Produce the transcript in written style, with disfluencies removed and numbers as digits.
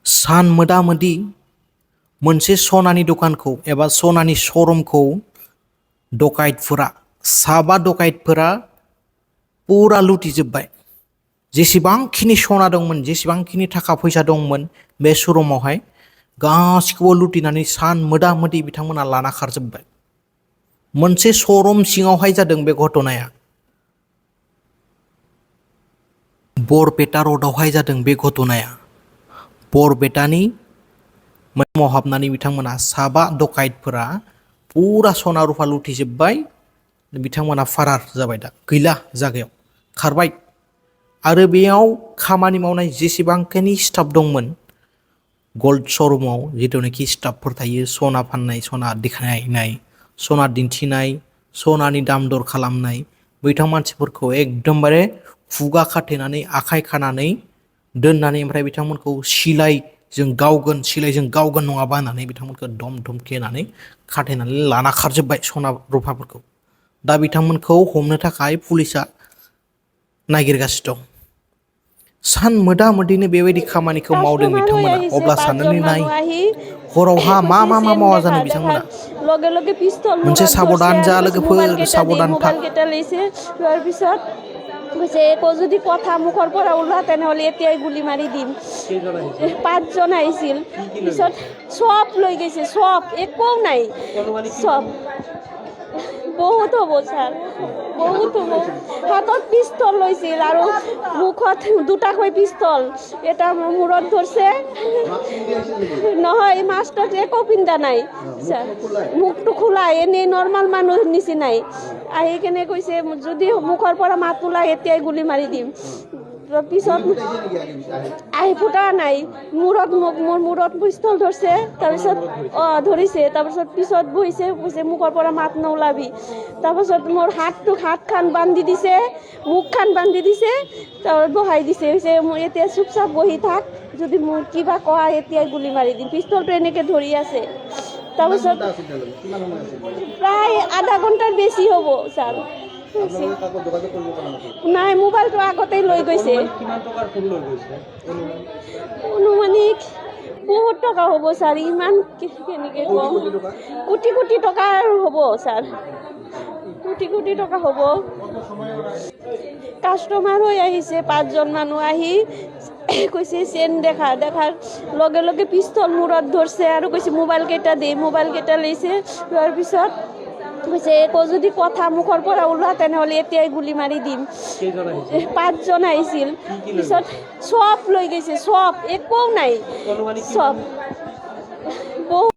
सान मोदा मोदि मोनसे सनानि दखानखौ एबा सनानि श'रुमखौ डकाइतफोरा साबा डकाइतफोरा पुरा लुटिजोब्बाय। जेसेबांखिनि सना दंमोन, जेसेबांखिनि थाखा फैसा दंमोन बे श'रुमावहाय गासिखौबो लुटिनानै सान मोदा मोदि बिथांमोना लाना खारजोब्बाय। मोनसे श'रुम सिङावहाय जादों बे घटनाया। बरपेटा र'डआवहाय जादों बे घटनाया। बरपेटानि न'आव हाबनानै बिथांमोना साबा डकाइतफोरा पुरा सना रुफा लुटिजोब्बाय। बिथांमोना फारार जाबाय, दा गैला, जागायाव खारबाय। आरो बेयाव खामानि मावनाय जेसेबांखिनि स्टाफ दंमोन गल्ड श'रुमाव, जिथुनाखि स्टाफफोर थायो, सना फाननाय, सना देखायनाय, सना दिन्थिनाय, सनानि दाम दर खालामनाय, बिथां मानसिफोरखौ एकदमबारे खुगा खाथेनानै आखाइ खानानै दोननानै ओमफ्राय बिथांमोनखौ सिलाइजों गावगोन नङाबा होननानै बिथांमोनखौ दम धमखिनानै खाथेनानै लाना खारजोब्बाय सना रुफाफोरखौ। दा बिथांमोनखौ हमनो थाखाय पुलिसा नागिरगासिनो दं। सान मोदा मोदिनो बेबायदि खामानिखौ मावदों কাস্টমার হয়ে बिथांमोना। আহিছে अब्ला পাঁচজন साननानै नाय মানুহ আহি हरावहा मा কৈছে मा मा চেন मावा দেখা जानो দেখার बिथांमोना। লগে লগে পিস্তল मोनसे মূৰত ধরছে साबधान আর जा কৈছে মোবাইল लोगोफोर, কেইটা দে, साबधान था। মোবাইল কেইটা লৈছে। লোৱাৰ পিছত কৈছে একো যদি কথা মুখৰ পৰা ওলোৱা তেনেহ'লে এতিয়াই গুলি মাৰি দিম। পাঁচজন আহিছিল, পিছত চব লৈ গৈছে, চব একো নাই, চব বহুত হ'ব ছাৰ, বহুত হ'ব। হাতত পিস্তল লৈছিল আৰু মুখত দুটাকৈ পিস্তল, এটা মূৰত ধৰছে। নহয়, মাষ্টৰ একো পিন্ধা নাই ছাৰ, মুখটো খোলা, এনেই নৰ্মেল মানুহ নিচিনাই। আহি কেনে কৈছে যদি মুখৰ পৰা মাত ওলাই এতিয়াই গুলি মাৰি দিম। পিছত আহি ফুটা নাই, মোৰ মূৰত পিস্তল ধৰছে। তাৰপিছত ধৰিছে, তাৰপিছত পিছত বহিছে, কৈছে মুখৰ পৰা মাত নোলাবি। তাৰপিছত মোৰ হাতখন বান্ধি দিছে, মুখখন বান্ধি দিছে, তাৰপিছত বহাই দিছে। কৈছে মই এতিয়া চুপচাপ বহি থাক, যদি মোৰ কিবা কোৱা এতিয়াই গুলি মাৰি দিম। পিস্তলটো এনেকৈ ধৰি আছে। তাৰপিছত প্ৰায় আধা ঘণ্টাৰ বেছি হ'ব ছাৰ। নাই, মোবাইলটো আগতেই লৈ গৈছে। অনুমানিক বহুত টকা হ'ব ছাৰ, ইমান কেনেকৈ কম, কোটি কোটি টকাৰ হ'ব ছাৰ, কোটি কোটি টকা হ'ব। কাষ্টমাৰ হৈ আহিছে পাঁচজন মানুহ, আহি কৈছে চেন দেখাৰ লগে লগে পিস্তল মূৰত ধৰছে আৰু কৈছে মোবাইল কেইটা দে, মোবাইল কেইটা লৈছে। লোৱাৰ পিছত কৈছে একো যদি কথা মুখৰ পৰা ওলোৱা তেনেহ'লে এতিয়াই গুলি মাৰি দিম। পাঁচজন আহিছিল, পিছত চব লৈ গৈছে, চব একো নাই, চব বহুত